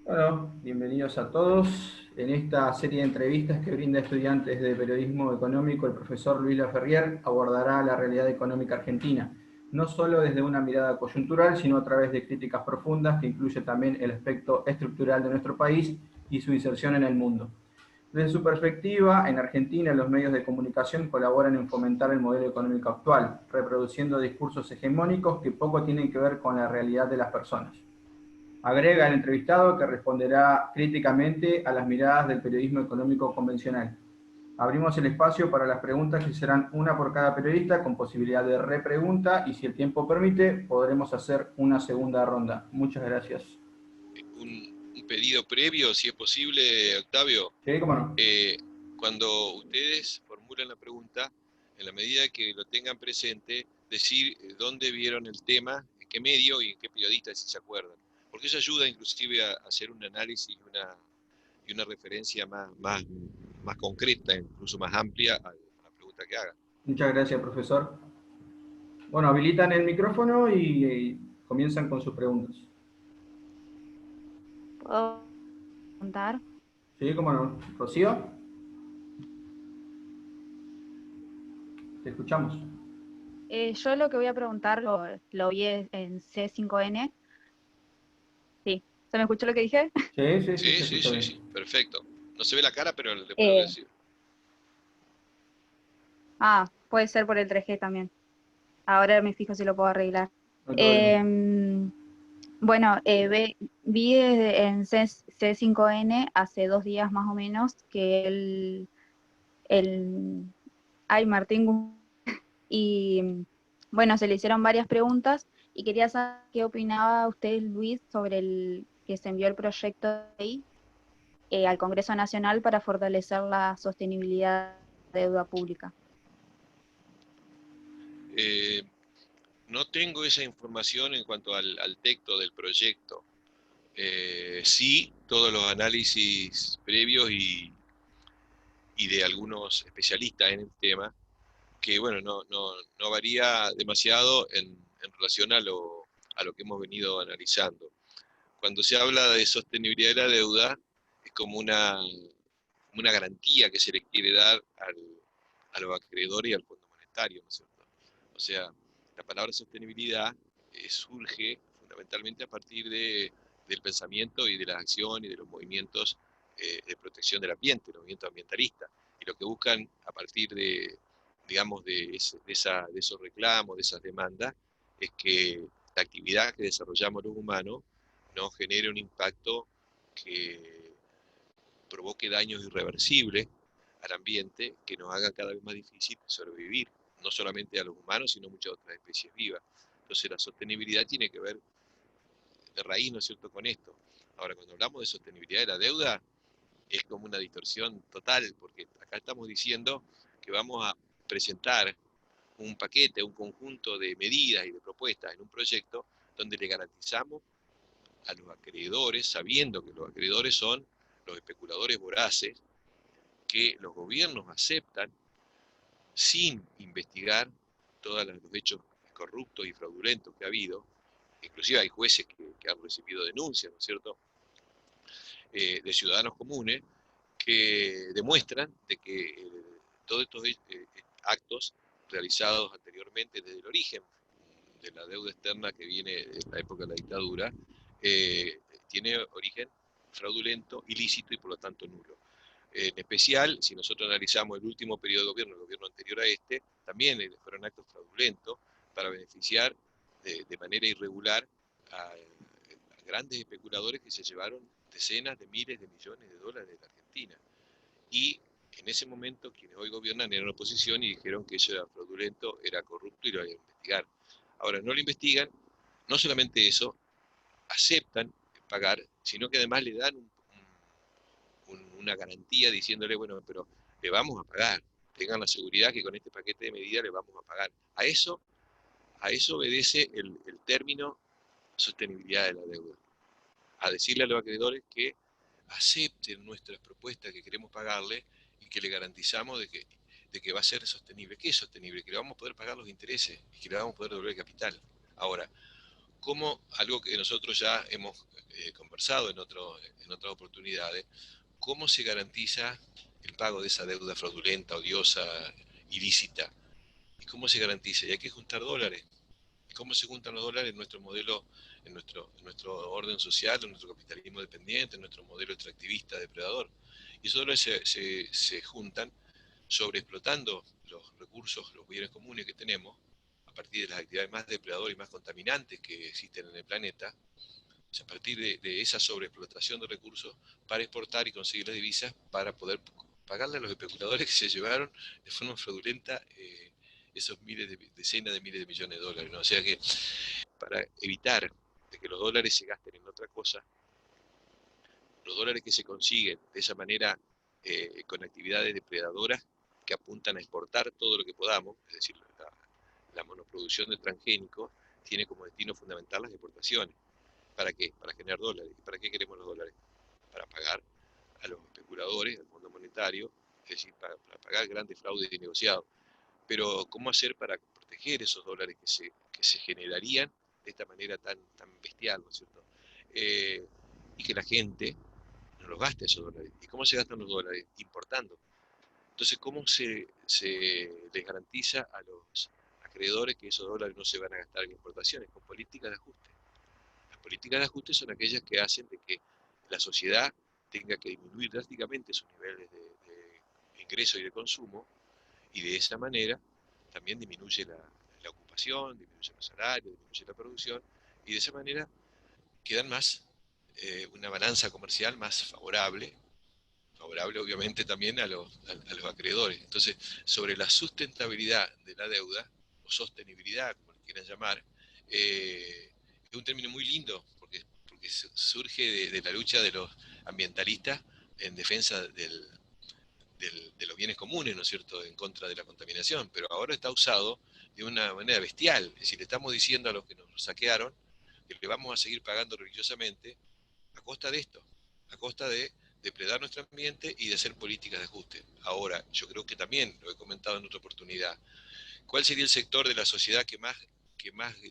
Bueno, bienvenidos a todos. En esta serie de entrevistas que brinda a estudiantes de periodismo económico, el profesor Luis Laferrier abordará la realidad económica argentina, no solo desde una mirada coyuntural, sino a través de críticas profundas que incluye también el aspecto estructural de nuestro país y su inserción en el mundo. Desde su perspectiva, en Argentina los medios de comunicación colaboran en fomentar el modelo económico actual, reproduciendo discursos hegemónicos que poco tienen que ver con la realidad de las personas. Agrega el entrevistado que responderá críticamente a las miradas del periodismo económico convencional. Abrimos el espacio para las preguntas que serán una por cada periodista con posibilidad de repregunta y si el tiempo permite podremos hacer una segunda ronda. Muchas gracias. Un pedido previo, si es posible, Octavio. ¿Sí? ¿Cómo no? Eh, Cuando ustedes formulan la pregunta, en la medida que lo tengan presente, decir dónde vieron el tema, en qué medio y en qué periodista, si se acuerdan. Porque eso ayuda inclusive a hacer un análisis y una referencia más concreta, incluso más amplia a la pregunta que hagan. Muchas gracias, profesor. Bueno, habilitan el micrófono y comienzan con sus preguntas. ¿Puedo preguntar? ¿Sí? ¿Cómo no? Rocío, te escuchamos. Yo lo que voy a preguntar lo vi en C5N. Sí, ¿se me escuchó lo que dije? Sí, sí, sí, Sí, se sí, escucha sí, bien. sí, perfecto. No se ve la cara, pero le puedo Eh, decir. Puede ser por el 3G también. Ahora me fijo si lo puedo arreglar. No hay problema. Em, bueno, vi en C5N hace 2 días más o menos que el ay, Martín y bueno, se le hicieron varias preguntas y quería saber qué opinaba usted, Luis, sobre el que se envió el proyecto de ley al Congreso Nacional para fortalecer la sostenibilidad de la deuda pública. Eh, no tengo esa información en cuanto al texto del proyecto. Sí, todos los análisis previos y de algunos especialistas en el tema, que bueno, no varía demasiado en relación a lo que hemos venido analizando. Cuando se habla de sostenibilidad de la deuda, es como una garantía que se le quiere dar a los acreedores y al Fondo Monetario, ¿no es cierto? O sea, la palabra sostenibilidad surge fundamentalmente a partir del pensamiento y de las acciones y de los movimientos de protección del ambiente, los movimientos ambientalistas, y lo que buscan a partir de, digamos, de esos reclamos, de esas demandas, es que la actividad que desarrollamos los humanos no genere un impacto que provoque daños irreversibles al ambiente que nos haga cada vez más difícil sobrevivir, no solamente a los humanos, sino a muchas otras especies vivas. Entonces la sostenibilidad tiene que ver de raíz, ¿no es cierto?, con esto. Ahora, cuando hablamos de sostenibilidad de la deuda, es como una distorsión total, porque acá estamos diciendo que vamos a presentar un paquete, un conjunto de medidas y de propuestas en un proyecto donde le garantizamos a los acreedores, sabiendo que los acreedores son los especuladores voraces, que los gobiernos aceptan sin investigar todos los hechos corruptos y fraudulentos que ha habido. Inclusive hay jueces que han recibido denuncias, ¿no es cierto?, de ciudadanos comunes que demuestran de que todos estos actos realizados anteriormente desde el origen de la deuda externa que viene de la época de la dictadura, eh, tiene origen fraudulento, ilícito y por lo tanto nulo. En especial, si nosotros analizamos el último periodo de gobierno, el gobierno anterior a este, también fueron actos fraudulentos para beneficiar de manera irregular a grandes especuladores que se llevaron decenas de miles de millones de dólares de la Argentina. Y en ese momento quienes hoy gobiernan eran oposición y dijeron que eso era fraudulento, era corrupto y lo iban a investigar. Ahora no lo investigan, no solamente eso, aceptan pagar, sino que además le dan una garantía diciéndole, bueno, pero le vamos a pagar, tengan la seguridad que con este paquete de medidas le vamos a pagar. A eso obedece el término sostenibilidad de la deuda. A decirle a los acreedores que acepten nuestras propuestas que queremos pagarle y que le garantizamos de que va a ser sostenible. ¿Qué es sostenible? Que le vamos a poder pagar los intereses y que le vamos a poder devolver el capital. Ahora, como algo que nosotros ya hemos conversado en otras oportunidades, cómo se garantiza el pago de esa deuda fraudulenta, odiosa, ilícita, y cómo se garantiza. Y hay que juntar dólares. ¿Y cómo se juntan los dólares en nuestro modelo, en nuestro orden social, en nuestro capitalismo dependiente, en nuestro modelo extractivista depredador? Y esos dólares se juntan sobreexplotando los recursos, los bienes comunes que tenemos, a partir de las actividades más depredadoras y más contaminantes que existen en el planeta, o sea, a partir de esa sobreexplotación de recursos para exportar y conseguir las divisas para poder pagarle a los especuladores que se llevaron de forma fraudulenta esos decenas de miles de millones de dólares, ¿no? O sea que para evitar de que los dólares se gasten en otra cosa, los dólares que se consiguen de esa manera con actividades depredadoras que apuntan a exportar todo lo que podamos, es decir, la monoproducción de transgénicos tiene como destino fundamental las exportaciones. ¿Para qué? Para generar dólares. ¿Para qué queremos los dólares? Para pagar a los especuladores, al Fondo Monetario, es decir, para pagar grandes fraudes y negociados. Pero ¿cómo hacer para proteger esos dólares que se generarían de esta manera tan bestial, ¿no es cierto? Y que la gente no los gaste esos dólares. ¿Y cómo se gastan los dólares? Importando. Entonces, ¿cómo se les garantiza a los acreedores que esos dólares no se van a gastar en importaciones? Con políticas de ajuste. Las políticas de ajuste son aquellas que hacen de que la sociedad tenga que disminuir drásticamente sus niveles de ingreso y de consumo, y de esa manera también disminuye la ocupación, disminuye los salarios, disminuye la producción, y de esa manera quedan más una balanza comercial más favorable obviamente también a los acreedores. Entonces, sobre la sustentabilidad de la deuda, o sostenibilidad, como le quieran llamar, es un término muy lindo, porque surge de la lucha de los ambientalistas en defensa de los bienes comunes, ¿no es cierto?, en contra de la contaminación, pero ahora está usado de una manera bestial, es decir, le estamos diciendo a los que nos saquearon que le vamos a seguir pagando religiosamente a costa de esto, a costa de depredar nuestro ambiente y de hacer políticas de ajuste. Ahora, yo creo que también, lo he comentado en otra oportunidad, ¿cuál sería el sector de la sociedad que más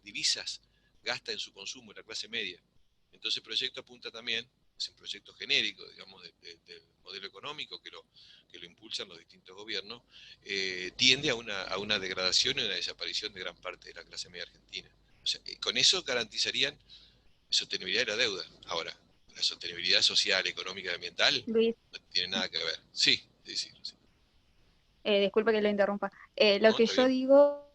divisas gasta en su consumo, en la clase media? Entonces el proyecto apunta también, es un proyecto genérico, digamos, del modelo económico que lo impulsan los distintos gobiernos, tiende a una degradación y una desaparición de gran parte de la clase media argentina. O sea, con eso garantizarían sostenibilidad de la deuda. Ahora, la sostenibilidad social, económica y ambiental Luis, no tiene nada que ver. Sí, sí, sí. Sí. disculpe que lo interrumpa. Lo No, que está yo bien. digo,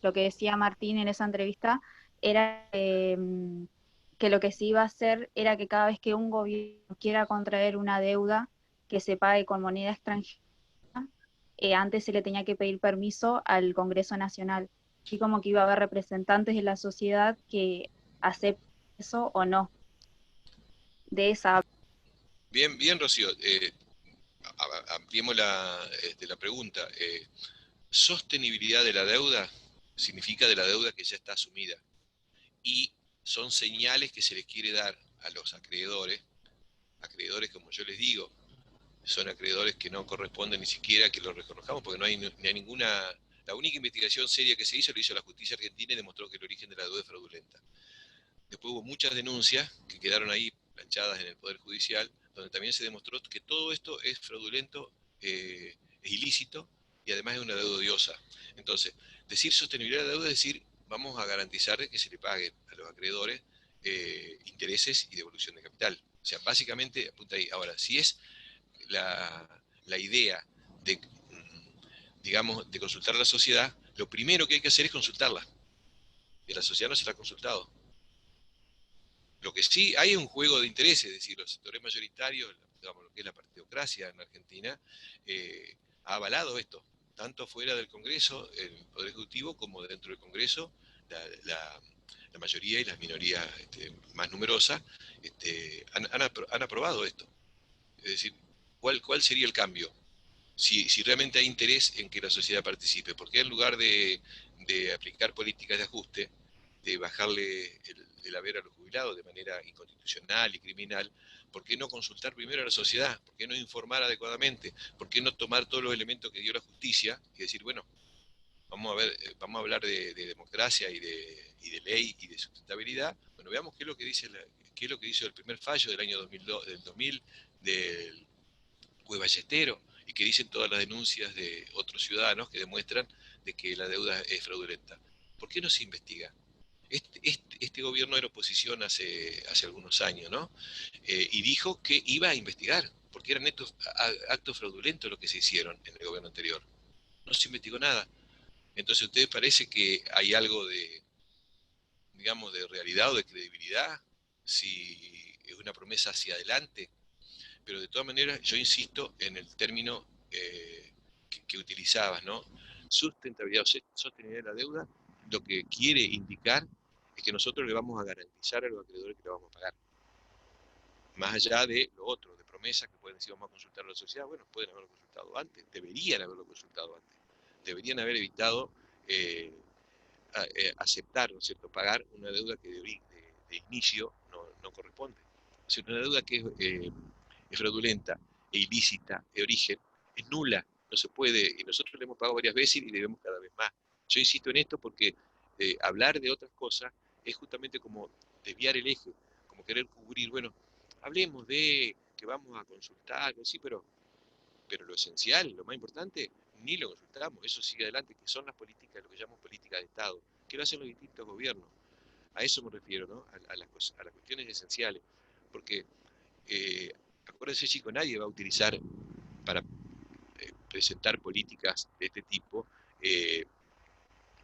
lo que decía Martín en esa entrevista, era que lo que se iba a hacer era que cada vez que un gobierno quiera contraer una deuda que se pague con moneda extranjera, antes se le tenía que pedir permiso al Congreso Nacional, así como que iba a haber representantes de la sociedad que acepten eso o no, de esa. Bien, bien, Rocío. Ampliemos la pregunta. Sostenibilidad de la deuda significa de la deuda que ya está asumida. Y son señales que se les quiere dar a los acreedores como yo les digo, son acreedores que no corresponden ni siquiera que los reconozcamos, porque no hay ninguna. La única investigación seria que se hizo lo hizo la justicia argentina y demostró que el origen de la deuda es fraudulenta. Después hubo muchas denuncias que quedaron ahí planchadas en el Poder Judicial, donde también se demostró que todo esto es fraudulento, es ilícito y además es una deuda odiosa. Entonces, decir sostenibilidad de la deuda es decir, vamos a garantizar que se le pague a los acreedores intereses y devolución de capital. O sea, básicamente apunta ahí. Ahora, si es la idea de, digamos, de consultar a la sociedad, lo primero que hay que hacer es consultarla. Y la sociedad no se la ha consultado. Lo que sí hay es un juego de intereses, es decir, los sectores mayoritarios, digamos, lo que es la partidocracia en Argentina, ha avalado esto, tanto fuera del Congreso, el Poder Ejecutivo, como dentro del Congreso, la mayoría y las minorías más numerosas han aprobado esto. Es decir, ¿cuál sería el cambio? Si realmente hay interés en que la sociedad participe, porque en lugar de aplicar políticas de ajuste, de bajarle el haber a los jubilados de manera inconstitucional y criminal, ¿por qué no consultar primero a la sociedad? ¿Por qué no informar adecuadamente? ¿Por qué no tomar todos los elementos que dio la justicia y decir, bueno, vamos a hablar de democracia y de ley y de sustentabilidad? Bueno, Bueno, veamos qué es lo que dice qué es lo que dice el primer fallo del año 2000 del juez Ballestero, y que dicen todas las denuncias de otros ciudadanos que demuestran de que la deuda es fraudulenta. ¿Por qué no se investiga? Este gobierno era oposición hace algunos años, ¿no? Y dijo que iba a investigar, porque eran actos fraudulentos lo que se hicieron en el gobierno anterior. No se investigó nada. Entonces, ¿a ustedes parece que hay algo de, digamos, de realidad o de credibilidad? Si es una promesa hacia adelante. Pero de todas maneras, yo insisto en el término que utilizabas, ¿no? Sustentabilidad o sostenibilidad de la deuda, lo que quiere indicar es que nosotros le vamos a garantizar a los acreedores que le vamos a pagar. Más allá de lo otro, de promesas que pueden decir vamos a consultar a la sociedad, bueno, pueden haberlo consultado antes, deberían haberlo consultado antes, deberían haber evitado aceptar, ¿no es cierto?, pagar una deuda que de inicio no corresponde. O sea, una deuda que es fraudulenta e ilícita de origen, es nula, no se puede, y nosotros le hemos pagado varias veces y debemos cada vez más. Yo insisto en esto porque hablar de otras cosas es justamente como desviar el eje, como querer cubrir, bueno, hablemos de que vamos a consultar, sí, pero lo esencial, lo más importante, ni lo consultamos, eso sigue adelante, que son las políticas, lo que llamamos políticas de Estado, que lo hacen los distintos gobiernos. A eso me refiero, ¿no? A las cuestiones esenciales, porque acuérdense, chicos, nadie va a utilizar para presentar políticas de este tipo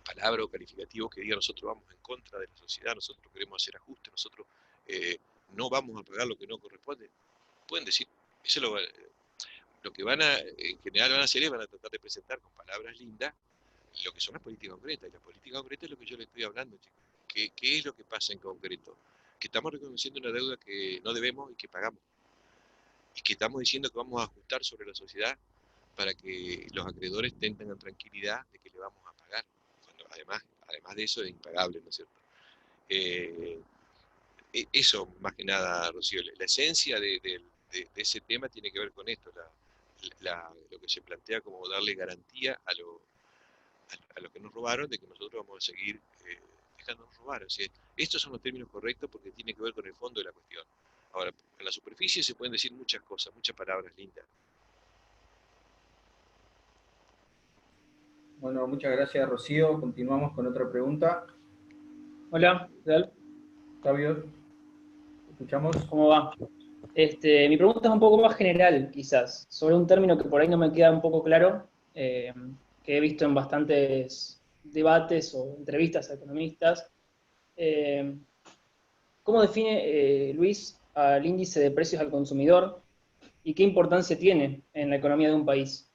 palabras o calificativos que digan nosotros vamos en contra de la sociedad, nosotros queremos hacer ajustes, nosotros no vamos a pagar lo que no corresponde. Pueden decir, eso lo que en general van a hacer es van a tratar de presentar con palabras lindas lo que son las políticas concretas. Y la política concreta es lo que yo le estoy hablando, chicos. ¿Qué es lo que pasa en concreto? Que estamos reconociendo una deuda que no debemos y que pagamos. Y que estamos diciendo que vamos a ajustar sobre la sociedad para que los acreedores tengan tranquilidad de que le vamos a pagar. Cuando además de eso es impagable, ¿no es cierto? Eso, más que nada, Rocío, la esencia de ese tema tiene que ver con esto, lo que se plantea como darle garantía a lo que nos robaron, de que nosotros vamos a seguir dejándonos robar. O sea, estos son los términos correctos porque tiene que ver con el fondo de la cuestión. Ahora, en la superficie se pueden decir muchas cosas, muchas palabras lindas. Bueno, muchas gracias, Rocío. Continuamos con otra pregunta. Hola, ¿qué tal? Fabio, ¿escuchamos? ¿Cómo va? Mi pregunta es un poco más general, quizás, sobre un término que por ahí no me queda un poco claro, que he visto en bastantes debates o entrevistas a economistas. ¿Cómo define Luis al índice de precios al consumidor y qué importancia tiene en la economía de un país?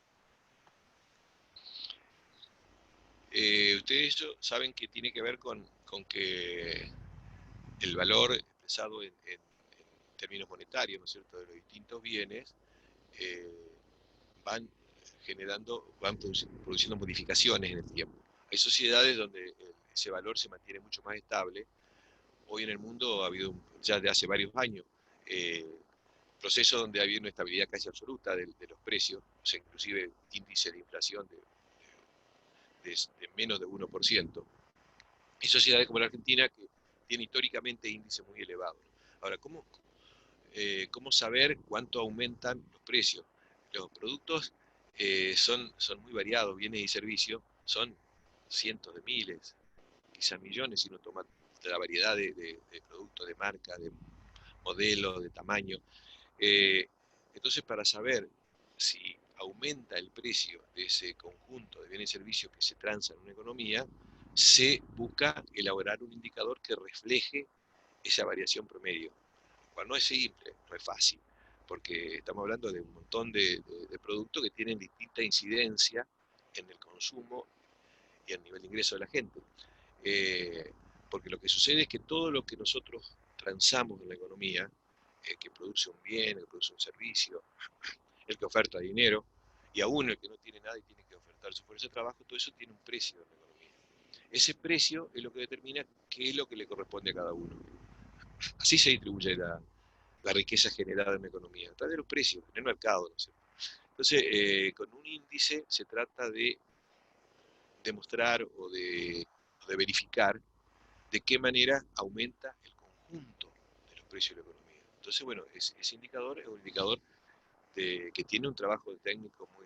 Ustedes saben que tiene que ver con que el valor expresado en términos monetarios, ¿no es cierto?, de los distintos bienes, van produciendo modificaciones en el tiempo. Hay sociedades donde ese valor se mantiene mucho más estable. Hoy en el mundo ha habido, ya de hace varios años, procesos donde ha habido una estabilidad casi absoluta de los precios, o sea, inclusive índice de inflación de menos de 1%. Hay sociedades como la Argentina que tiene históricamente índices muy elevados. Ahora, ¿cómo saber cuánto aumentan los precios? Los productos son muy variados, bienes y servicios, son cientos de miles, quizás millones si uno toma la variedad de productos, de marca, de modelos, de tamaño. Entonces, para saber si aumenta el precio de ese conjunto de bienes y servicios que se transa en una economía, se busca elaborar un indicador que refleje esa variación promedio, lo cual no es simple, no es fácil, porque estamos hablando de un montón de productos que tienen distinta incidencia en el consumo y el nivel de ingreso de la gente. Porque lo que sucede es que todo lo que nosotros transamos en la economía, que produce un bien, el que produce un servicio, el que oferta dinero, y aún el que no tiene nada y tiene que ofertar su fuerza de trabajo, todo eso tiene un precio en la economía. Ese precio es lo que determina qué es lo que le corresponde a cada uno. Así se distribuye la riqueza generada en la economía, a través de los precios, en el mercado, ¿no es cierto? Entonces, con un índice se trata de demostrar o de verificar de qué manera aumenta el conjunto de los precios de la economía. Entonces, bueno, ese indicador es un indicador que tiene un trabajo técnico muy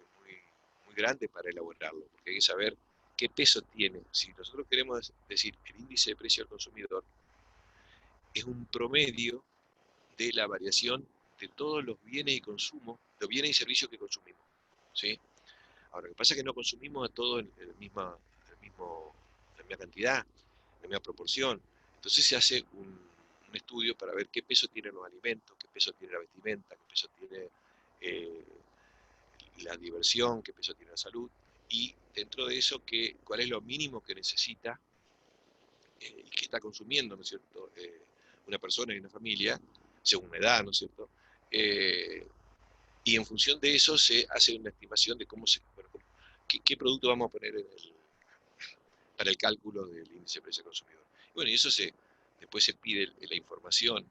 grande para elaborarlo, porque hay que saber qué peso tiene. Si nosotros queremos decir el índice de precio al consumidor, es un promedio de la variación de todos los bienes y consumos, los bienes y servicios que consumimos, ¿sí? Ahora, lo que pasa es que no consumimos a todos en la misma cantidad, en la misma proporción. Entonces se hace un estudio para ver qué peso tienen los alimentos, qué peso tiene la vestimenta, qué peso tiene eh, la diversión, qué peso tiene la salud, y dentro de eso, cuál es lo mínimo que necesita y que está consumiendo, ¿no es cierto?, una persona y una familia, según la edad, ¿no es cierto? Y en función de eso se hace una estimación de qué producto vamos a poner para el cálculo del índice de precio al consumidor. Y bueno, y eso después se pide la información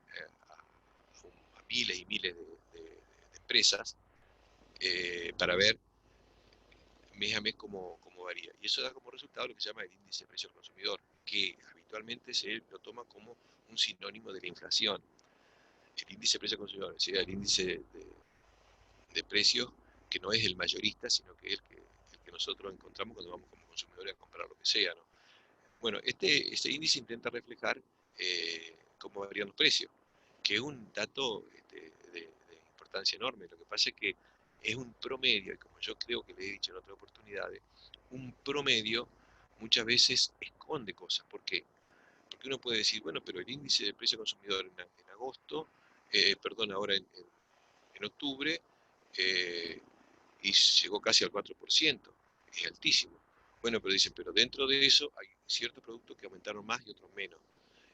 a miles y miles de empresas para ver mes a mes cómo varía. Y eso da como resultado lo que se llama el índice de precio al consumidor, que habitualmente se lo toma como un sinónimo de la inflación. El índice de precio al consumidor, es decir, el índice de precios que no es el mayorista, sino que es el que nosotros encontramos cuando vamos como consumidores a comprar lo que sea, ¿no? Bueno, este índice intenta reflejar cómo varían los precios, que es un dato de importancia enorme. Lo que pasa es que es un promedio, y como yo creo que le he dicho en otras oportunidades, un promedio muchas veces esconde cosas. ¿Por qué? Porque uno puede decir, bueno, pero el índice de precio consumidor en agosto, ahora en octubre, y llegó casi al 4%, es altísimo. Bueno, pero dicen, pero dentro de eso hay ciertos productos que aumentaron más y otros menos.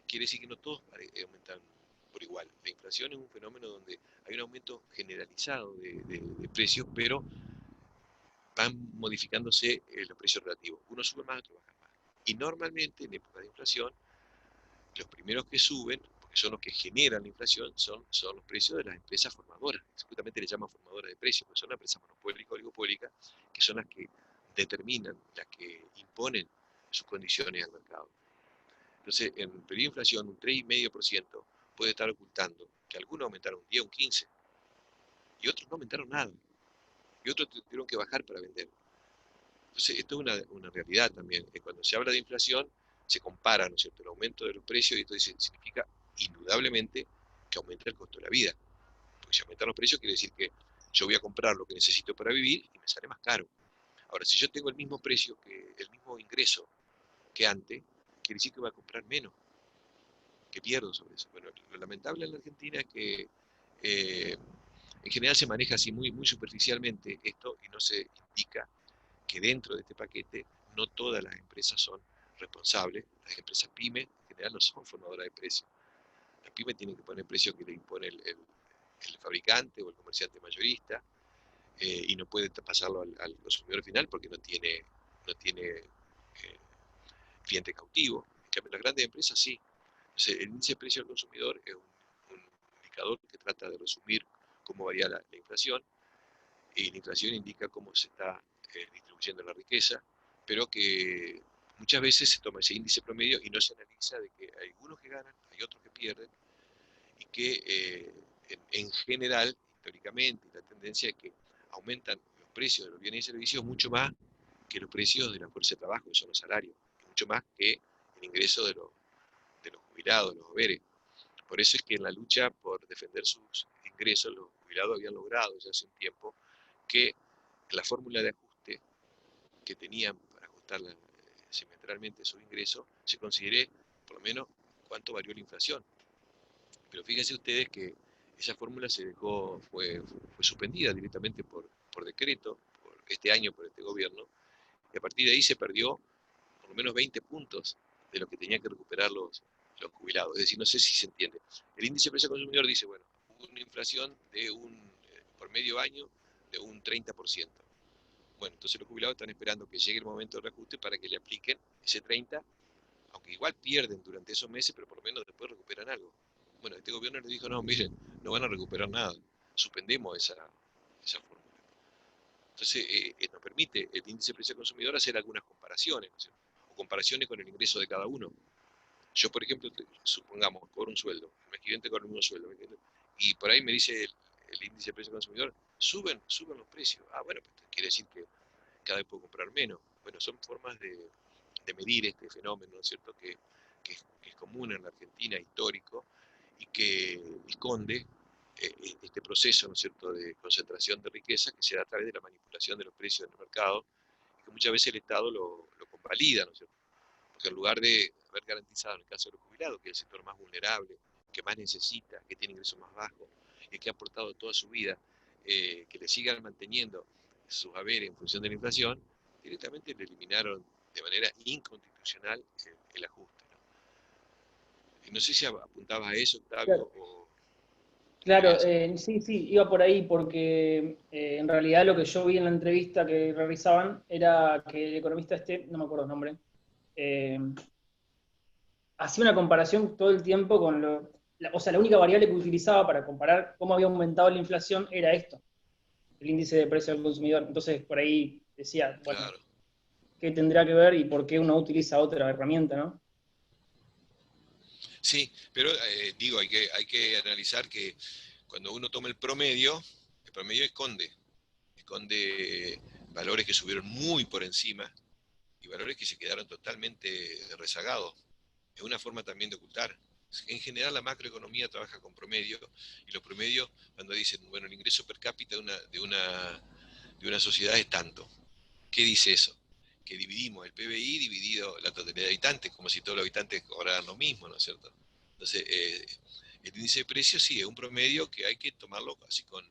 Quiere decir que no todos aumentan por igual. La inflación es un fenómeno donde hay un aumento generalizado de precios, pero van modificándose los precios relativos. Uno sube más, otro baja más. Y normalmente en época de inflación, los primeros que suben, porque son los que generan la inflación, son los precios de las empresas formadoras. Justamente le llaman formadoras de precios, porque son las empresas monopólicas o oligopólicas, que son las que determinan, las que imponen sus condiciones al mercado. Entonces, en el periodo de inflación, un 3,5% puede estar ocultando que algunos aumentaron un 10, un 15, y otros no aumentaron nada, y otros tuvieron que bajar para vender. Entonces, esto es una realidad también. Cuando se habla de inflación, se compara, ¿no es cierto?, el aumento de los precios, y esto significa indudablemente que aumenta el costo de la vida. Porque si aumentan los precios, quiere decir que yo voy a comprar lo que necesito para vivir y me sale más caro. Ahora, si yo tengo el mismo precio, el mismo ingreso que antes, quiere decir que voy a comprar menos, que pierdo sobre eso. Bueno, lo lamentable en la Argentina es que en general se maneja así muy superficialmente esto, y no se indica que dentro de este paquete no todas las empresas son responsables. Las empresas pymes en general no son formadoras de precios. Las pymes tienen que poner precios que le impone el fabricante o el comerciante mayorista, y no puede pasarlo al consumidor final porque no tiene cliente cautivo. En cambio, las grandes empresas sí. Entonces, el índice de precio al consumidor es un indicador que trata de resumir cómo varía la inflación, y la inflación indica cómo se está distribuyendo la riqueza, pero que muchas veces se toma ese índice promedio y no se analiza de que hay algunos que ganan, hay otros que pierden, y que en general, históricamente, la tendencia es que aumentan los precios de los bienes y servicios mucho más que los precios de la fuerza de trabajo, que son los salarios, y mucho más que el ingreso de los jubilados, de los haberes. Por eso es que en la lucha por defender sus ingresos, los jubilados habían logrado ya hace un tiempo que la fórmula de ajuste que tenían para ajustar semestralmente sus ingresos se considere por lo menos cuánto varió la inflación. Pero fíjense ustedes que esa fórmula fue suspendida directamente por decreto, por este año, por este gobierno, y a partir de ahí se perdió por lo menos 20 puntos de lo que tenían que recuperar los jubilados. Es decir, no sé si se entiende. El índice de precio al consumidor dice, bueno, hubo una inflación por medio año de un 30%. Bueno, entonces los jubilados están esperando que llegue el momento de reajuste para que le apliquen ese 30%, aunque igual pierden durante esos meses, pero por lo menos después recuperan algo. Bueno, este gobierno le dijo, no, miren, no van a recuperar nada, suspendemos esa fórmula. Entonces, nos permite el índice de precio al consumidor hacer algunas comparaciones, ¿no es cierto?, o comparaciones con el ingreso de cada uno. Yo, por ejemplo, supongamos, cobro un sueldo, el mes que viene cobro el mismo sueldo, y por ahí me dice el índice de precio consumidor, suben los precios. Ah, bueno, pues quiere decir que cada vez puedo comprar menos. Bueno, son formas de medir este fenómeno, ¿no es cierto?, que es común en la Argentina, histórico, y que esconde este proceso, ¿no es cierto?, de concentración de riqueza que se da a través de la manipulación de los precios en el mercado, y que muchas veces el Estado lo convalida, ¿no es cierto? Porque en lugar de haber garantizado en el caso de los jubilados, que es el sector más vulnerable, que más necesita, que tiene ingresos más bajos, y que ha aportado toda su vida, que le sigan manteniendo sus haberes en función de la inflación, directamente le eliminaron de manera inconstitucional el ajuste, ¿no? Y no sé si apuntabas a eso, Octavio, Claro, o qué claro, querías. sí, sí, iba por ahí porque en realidad lo que yo vi en la entrevista que realizaban era que el economista no me acuerdo el nombre, eh, hacía una comparación todo el tiempo con o sea, la única variable que utilizaba para comparar cómo había aumentado la inflación era esto, el índice de precio del consumidor. Entonces, por ahí decía, bueno, Claro. ¿qué tendrá que ver y por qué uno utiliza otra herramienta, ¿no? Sí, pero digo, hay que analizar que cuando uno toma el promedio esconde valores que subieron muy por encima y valores que se quedaron totalmente rezagados. Es una forma también de ocultar. En general la macroeconomía trabaja con promedios, y los promedios, cuando dicen, bueno, el ingreso per cápita de una sociedad es tanto. ¿Qué dice eso? Que dividimos el PBI dividido la totalidad de habitantes, como si todos los habitantes cobraran lo mismo, ¿no es cierto? Entonces, el índice de precios sí es un promedio que hay que tomarlo así con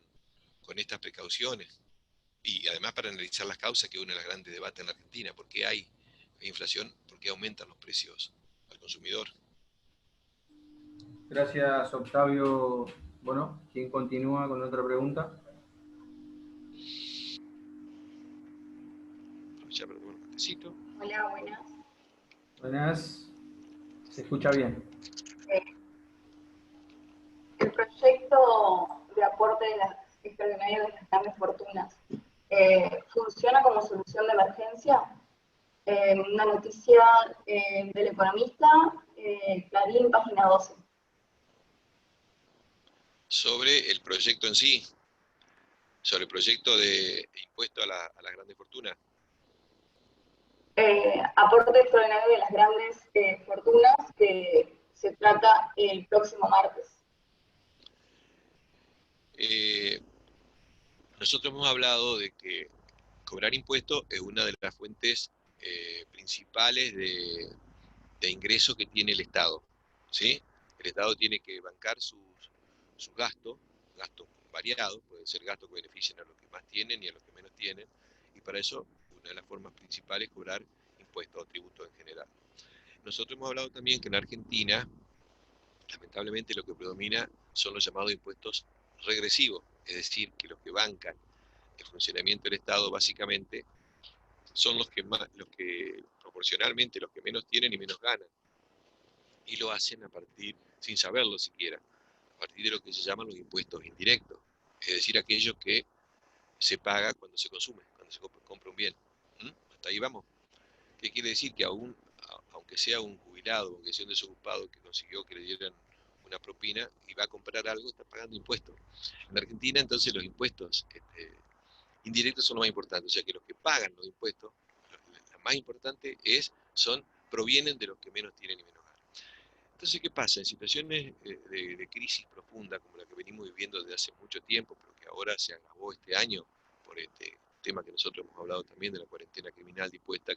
estas precauciones. Y además para analizar las causas, que es uno de los grandes debates en la Argentina. ¿Por qué hay inflación? ¿Por qué aumentan los precios al consumidor? Gracias, Octavio. Bueno, ¿quién continúa con otra pregunta? Aprovechar para tomar un matecito. Hola, buenas. Buenas, se escucha bien. Eh, el proyecto de aporte de las extraordinarias de las grandes fortunas funciona como solución de emergencia. Una noticia del Economista, Clarín, página 12. Sobre el proyecto en sí, sobre el proyecto de impuesto a las grandes fortunas. Aporte extraordinario de las grandes fortunas que se trata el próximo martes. Nosotros hemos hablado de que cobrar impuestos es una de las fuentes principales de ingresos que tiene el Estado, ¿sí? El Estado tiene que bancar sus gastos variados, pueden ser gastos que beneficien a los que más tienen y a los que menos tienen, y para eso una de las formas principales es cobrar impuestos o tributos en general. Nosotros hemos hablado también que en Argentina, lamentablemente, lo que predomina son los llamados impuestos regresivos, es decir, que los que bancan el funcionamiento del Estado básicamente son los que proporcionalmente los que menos tienen y menos ganan, y lo hacen sin saberlo siquiera, a partir de lo que se llaman los impuestos indirectos, es decir, aquellos que se paga cuando se consume, cuando se compra un bien. Hasta ahí vamos. ¿Qué quiere decir? Que aunque sea un jubilado, aunque sea un desocupado que consiguió que le dieran una propina y va a comprar algo, está pagando impuestos. En Argentina, entonces, los impuestos indirectos son los más importantes, o sea que los que pagan los impuestos, lo más importante provienen de los que menos tienen y menos ganan. Entonces, ¿qué pasa? En situaciones de crisis profunda, como la que venimos viviendo desde hace mucho tiempo, pero que ahora se agravó este año por este tema que nosotros hemos hablado también de la cuarentena criminal dispuesta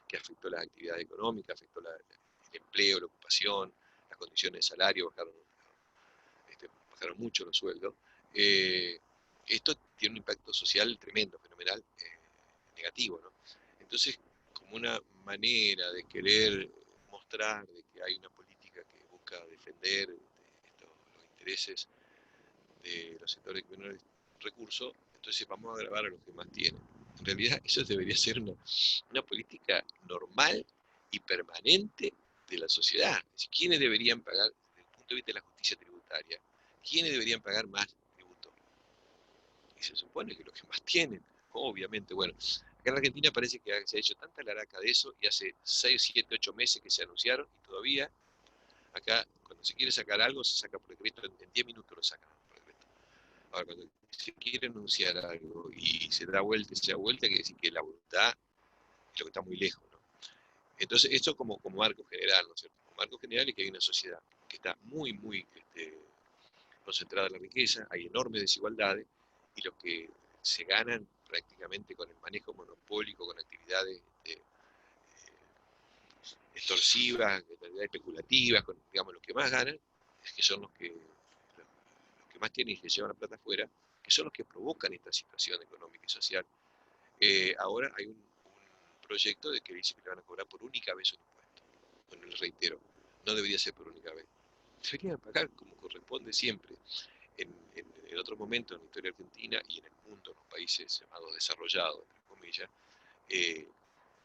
que afectó las actividades económicas, afectó el empleo, la ocupación, las condiciones de salario, bajaron mucho los sueldos. Esto tiene un impacto social tremendo, fenomenal, negativo, ¿no? Entonces, como una manera de querer mostrar de que hay una política que busca defender los intereses de los sectores de menores recursos, entonces vamos a grabar a los que más tienen. En realidad, eso debería ser una política normal y permanente de la sociedad. Es decir, ¿quiénes deberían pagar, desde el punto de vista de la justicia tributaria, quiénes deberían pagar más tributo? Y se supone que los que más tienen, obviamente. Bueno, acá en Argentina parece que se ha hecho tanta laraca de eso, y hace 6, 7, 8 meses que se anunciaron, y todavía Acá, cuando se quiere sacar algo, se saca por decreto, en 10 minutos lo sacan por decreto. Ahora, cuando se quiere anunciar algo y se da vuelta y se da vuelta, quiere decir que la voluntad es lo que está muy lejos, ¿no? Entonces, esto como marco general, ¿no es cierto? Como marco general es que hay una sociedad que está muy, muy concentrada en la riqueza, hay enormes desigualdades, y los que se ganan prácticamente con el manejo monopólico, con actividades extorsivas, actividades especulativas, con, digamos, los que más ganan, es que son los que más tienen y que llevan la plata afuera, que son los que provocan esta situación económica y social. Ahora hay un proyecto de que dice que le van a cobrar por única vez un impuesto. Bueno, les reitero, no debería ser por única vez. Deberían pagar como corresponde siempre. En otro momento en la historia argentina y en el mundo, en los países llamados desarrollados, entre comillas,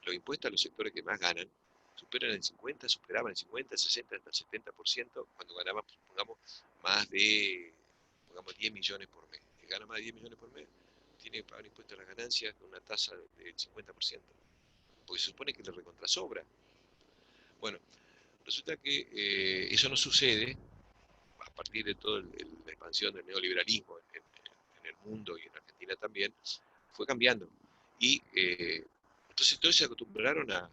los impuestos a los sectores que más ganan superaban el 50, 60, hasta el 70% cuando ganaba, pongamos, más de 10 millones por mes. El que gana más de 10 millones por mes tiene que pagar impuestos a las ganancias con una tasa del 50%, porque se supone que le recontrasobra. Bueno, resulta que eso no sucede a partir de toda la expansión del neoliberalismo en el mundo y en Argentina también, fue cambiando. Y entonces todos se acostumbraron a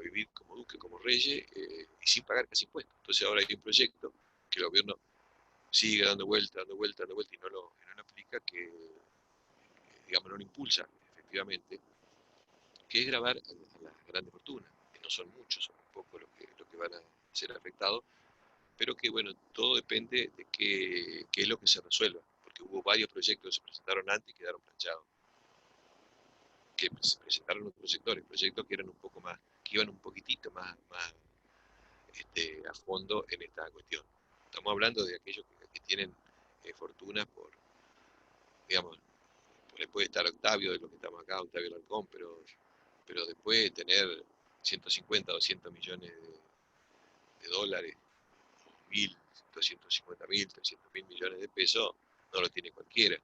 vivir como duques, como reyes, y sin pagar casi impuestos. Entonces ahora hay un proyecto que el gobierno sigue dando vuelta, y no lo aplica, que digamos no lo impulsa efectivamente, que es gravar a las grandes fortunas, que no son muchos, son un poco lo que van a ser afectados, pero que bueno, todo depende de qué es lo que se resuelva, porque hubo varios proyectos que se presentaron antes y quedaron planchados, que se presentaron otros sectores, proyectos que eran un poco más, que iban un poquitito más a fondo en esta cuestión. Estamos hablando de aquellos que tienen fortunas por, digamos, le puede estar Octavio, de lo que estamos acá, Octavio Larcón, pero después de tener 150, 200 millones de dólares, 1.000, 250.000, 300.000 millones de pesos, no lo tiene cualquiera.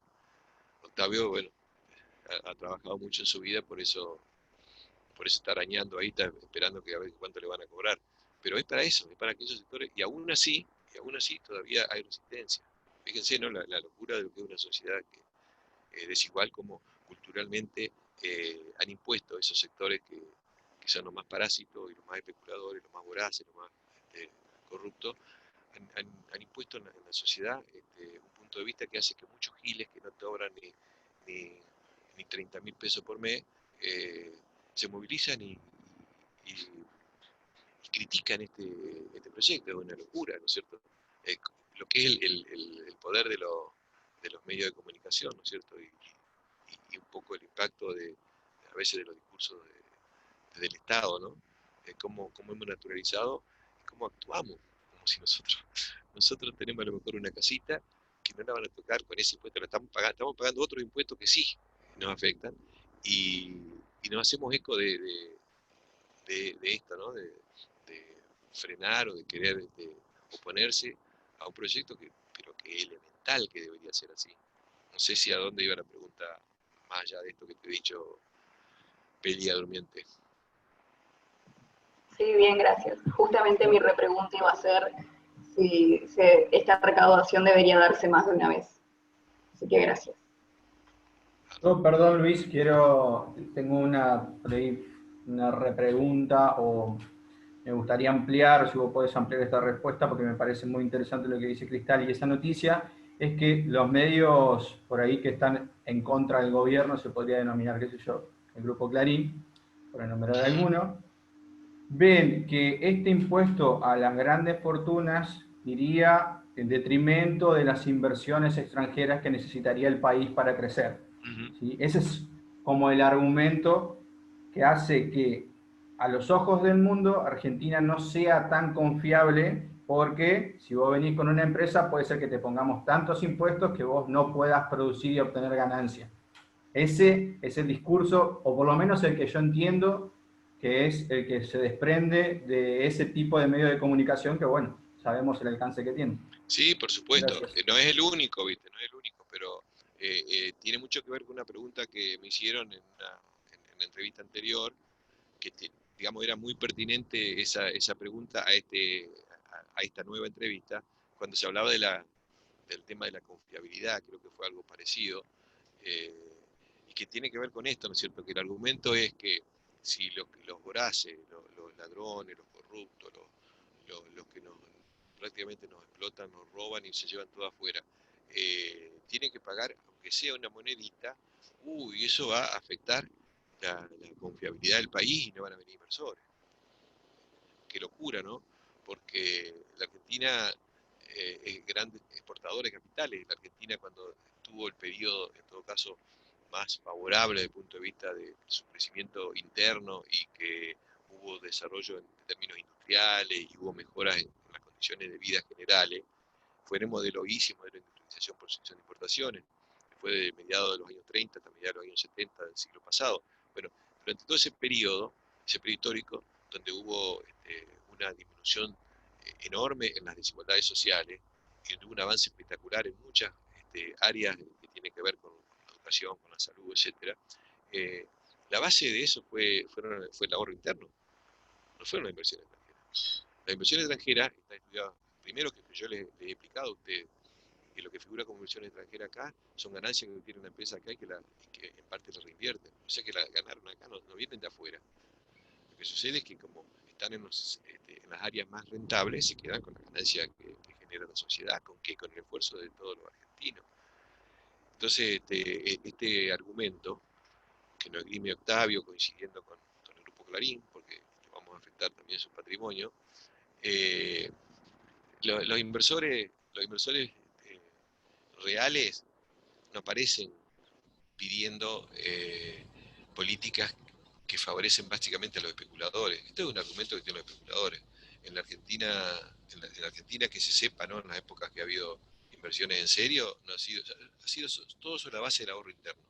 Octavio, bueno, ha trabajado mucho en su vida, por eso está arañando ahí, está esperando que a ver cuánto le van a cobrar. Pero es para eso, es para aquellos sectores, y aún así todavía hay resistencia. Fíjense, ¿no? La locura de lo que es una sociedad que desigual, como culturalmente han impuesto esos sectores que son los más parásitos y los más especuladores, los más voraces, los más corruptos, han impuesto en la sociedad un punto de vista que hace que muchos giles que no te obran ni 30.000 pesos por mes, se movilizan y critican este proyecto. Es una locura, ¿no es cierto? Lo que es el poder de los medios de comunicación, ¿no es cierto? Y un poco el impacto a veces de los discursos del Estado, ¿no? Cómo hemos naturalizado y cómo actuamos, como si nosotros tenemos a lo mejor una casita que no la van a tocar con ese impuesto, estamos pagando otros impuestos que sí nos afectan, y nos hacemos eco de esto, ¿no? De frenar o de querer oponerse a un proyecto pero que es elemental que debería ser así. No sé si a dónde iba la pregunta, más allá de esto que te he dicho, Pelia Durmiente. Sí, bien, gracias. Justamente mi repregunta iba a ser si esta recaudación debería darse más de una vez. Así que gracias. Oh, perdón, Luis, tengo una repregunta, o me gustaría ampliar, si vos podés ampliar esta respuesta, porque me parece muy interesante lo que dice Cristal, y esa noticia es que los medios por ahí que están en contra del gobierno, se podría denominar, qué sé yo, el Grupo Clarín, por enumerar alguno, ven que este impuesto a las grandes fortunas iría en detrimento de las inversiones extranjeras que necesitaría el país para crecer. ¿Sí? Ese es como el argumento que hace que a los ojos del mundo Argentina no sea tan confiable, porque si vos venís con una empresa puede ser que te pongamos tantos impuestos que vos no puedas producir y obtener ganancias. Ese es el discurso, o por lo menos el que yo entiendo, que es el que se desprende de ese tipo de medio de comunicación que, bueno, sabemos el alcance que tiene. Sí, por supuesto. Gracias. No es el único, ¿viste? No es el único, pero tiene mucho que ver con una pregunta que me hicieron en la entrevista anterior, que digamos era muy pertinente esa pregunta a a esta nueva entrevista, cuando se hablaba del tema de la confiabilidad, creo que fue algo parecido, y que tiene que ver con esto, ¿no es cierto? Que el argumento es que si los voraces, los ladrones, los corruptos, los que prácticamente nos explotan, nos roban y se llevan todo afuera, tienen que pagar, aunque sea una monedita, y eso va a afectar la confiabilidad del país y no van a venir inversores. Qué locura, ¿no? Porque la Argentina es gran exportadora de capitales. La Argentina, cuando tuvo el periodo, en todo caso, más favorable desde el punto de vista de su crecimiento interno y que hubo desarrollo en términos industriales y hubo mejoras en las condiciones de vida generales, fue en el modelo ICI, modelo de industrialización por sección de importaciones. Fue de mediados de los años 30 hasta mediados de los años 70 del siglo pasado. Bueno, durante todo ese periodo histórico, donde hubo una disminución enorme en las desigualdades sociales, y hubo un avance espectacular en muchas áreas que tienen que ver con la educación, con la salud, etc. La base de eso fue el ahorro interno, no fueron las inversiones extranjeras. Las inversiones extranjeras están estudiadas, primero que yo les he explicado a ustedes, que lo que figura como inversión extranjera acá son ganancias que tiene una empresa acá y que en parte la reinvierten. O sea que la ganaron acá, no vienen de afuera. Lo que sucede es que como están en las áreas más rentables, se quedan con la ganancia que genera la sociedad, con el esfuerzo de todos los argentinos. Entonces, este argumento, que nos esgrime Octavio, coincidiendo con el Grupo Clarín, porque vamos a afectar también su patrimonio, los inversores reales no aparecen pidiendo políticas que favorecen básicamente a los especuladores. Este es un argumento que tienen los especuladores. En la Argentina que se sepa, ¿no? En las épocas que ha habido inversiones en serio, no ha sido todo sobre la base del ahorro interno.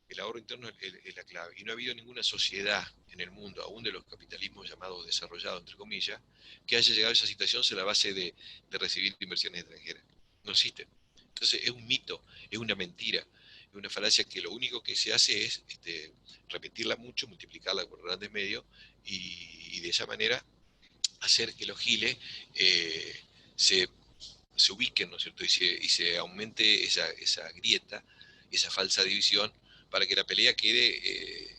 El ahorro interno es la clave. Y no ha habido ninguna sociedad en el mundo, aún de los capitalismos llamados desarrollados, entre comillas, que haya llegado a esa situación sobre la base de recibir inversiones extranjeras. No existe. Entonces es un mito, es una mentira, es una falacia que lo único que se hace es repetirla mucho, multiplicarla por grandes medios y de esa manera hacer que los giles se ubiquen, ¿no es cierto? Y se aumente esa grieta, esa falsa división, para que la pelea quede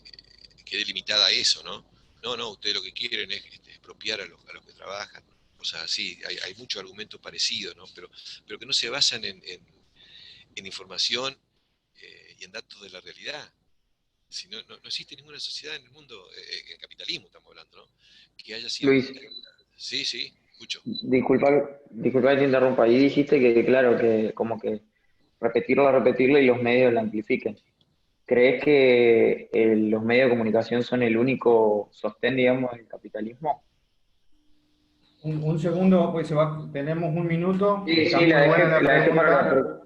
limitada a eso, ¿no? No, ustedes lo que quieren es expropiar a los que trabajan, cosas así. Hay muchos argumentos parecidos, ¿no? Pero que no se basan en información y en datos de la realidad. Si no existe ninguna sociedad en el mundo, en capitalismo estamos hablando, ¿no? Que haya sido... Luis, Sí, escucho. disculpa que te interrumpa. Ahí dijiste que, claro, que como que repetirla y los medios la amplifiquen. ¿Crees que los medios de comunicación son el único sostén, digamos, del capitalismo? Un segundo, pues tenemos un minuto. Sí, Está sí, muy la buena dejé para la pregunta. pregunta.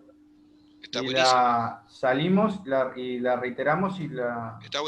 Está Y buenísimo. la salimos y la reiteramos y la... Está